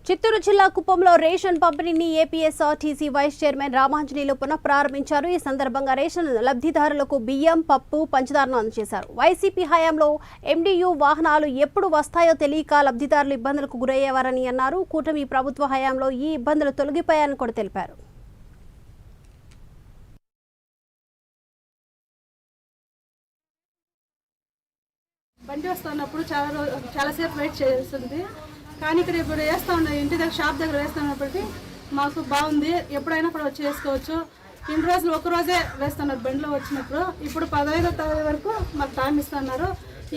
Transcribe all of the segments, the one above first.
చిత్తూరు జిల్లా కుప్పంలో రేషన్ పంపిణీని ఏపీఎస్ఆర్టీసీ వైస్ చైర్మన్ రామాంజనేయులు పునః ప్రారంభించారు. ఈ సందర్భంగా రేషన్ లబ్ధిదారులకు బియ్యం, పప్పు, పంచదారను అందజేశారు. వైసీపీ హయాంలో ఎండియు వాహనాలు ఎప్పుడు వస్తాయో తెలియక లబ్ధిదారులు ఇబ్బందులకు గురయ్యేవారని అన్నారు. కూటమి ప్రభుత్వ హయాంలో ఈ ఇబ్బందులు తొలగిపోయాయని కూడా తెలిపారు. బండి వస్తున్నప్పుడు చాలాసేపు వెయిట్ చేస్తుంది. కానీ ఇక్కడ ఇప్పుడు వేస్తూ ఉన్నాయి, ఇంటి దగ్గర షాప్ దగ్గర వేస్తున్నప్పటికీ మాకు బాగుంది. ఎప్పుడైనా కూడా వచ్చి వేసుకోవచ్చు. ఇన్ని రోజులు ఒకరోజే వేస్తున్నారు బండిలో వచ్చినప్పుడు. ఇప్పుడు 15వ తేదీ వరకు మాకు టైం ఇస్తున్నారు.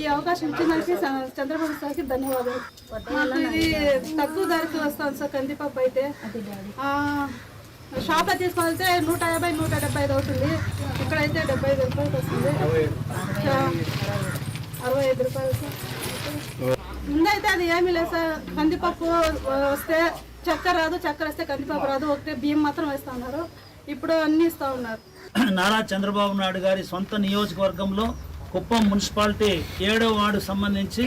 ఈ అవకాశం ఇచ్చినందుకు చంద్రబాబు సార్కి ధన్యవాదాలు. ఇది తక్కువ ధరకి వస్తుంది సార్. కందిపప్పు అయితే షాప్లో తీసుకోవాలంటే 150-175 అవుతుంది. ఇక్కడైతే 75 రూపాయలకి వస్తుంది. 65 రూపాయలు సార్. ముందైతే అది ఏమీ లేదు సార్. కందిపప్పు వస్తే చక్కెర రాదు, చక్కెర వస్తే కందిపప్పు రాదు. ఒకటే బియ్యం మాత్రం వేస్తూ ఉన్నారు. ఇప్పుడు అన్ని ఇస్తూ ఉన్నారు. నారా చంద్రబాబు నాయుడు గారి సొంత నియోజకవర్గంలో కుప్పం మున్సిపాలిటీ 7వ వార్డు సంబంధించి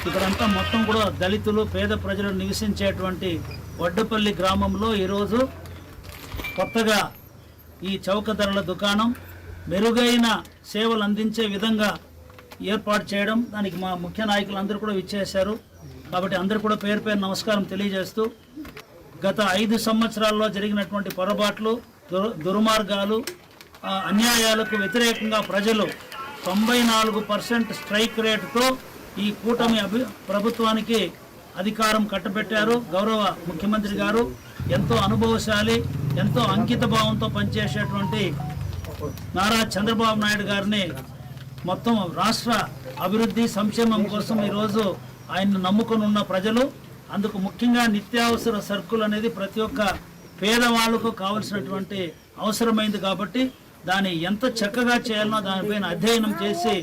ఇక్కడంతా మొత్తం కూడా దళితులు, పేద ప్రజలు నివసించేటువంటి వడ్డపల్లి గ్రామంలో ఈరోజు కొత్తగా ఈ చౌక ధరల దుకాణం మెరుగైన సేవలు అందించే విధంగా ఏర్పాటు చేయడం, దానికి మా ముఖ్య నాయకులందరూ కూడా విచ్చేశారు. కాబట్టి అందరూ కూడా పేరు పేరు నమస్కారం తెలియజేస్తూ, గత 5 సంవత్సరాల్లో జరిగినటువంటి పొరపాట్లు, దుర్మార్గాలు, అన్యాయాలకు వ్యతిరేకంగా ప్రజలు 94% స్ట్రైక్ రేటుతో ఈ కూటమి ప్రభుత్వానికి అధికారం కట్టబెట్టారు. గౌరవ ముఖ్యమంత్రి గారు ఎంతో అనుభవశాలి, ఎంతో అంకిత భావంతో పనిచేసేటువంటి నారా చంద్రబాబు నాయుడు గారిని మొత్తం రాష్ట్ర అభివృద్ధి సంక్షేమం కోసం ఈరోజు ఆయన్ని నమ్ముకొని ఉన్న ప్రజలు, అందుకు ముఖ్యంగా నిత్యావసర సరుకులు అనేది ప్రతి ఒక్క పేదవాళ్లకు కావలసినటువంటి అవసరమైంది. కాబట్టి దాన్ని ఎంత చక్కగా చేయాలనో దానిపైన అధ్యయనం చేసి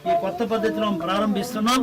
ఈ కొత్త పద్ధతిలో ప్రారంభిస్తున్నాం.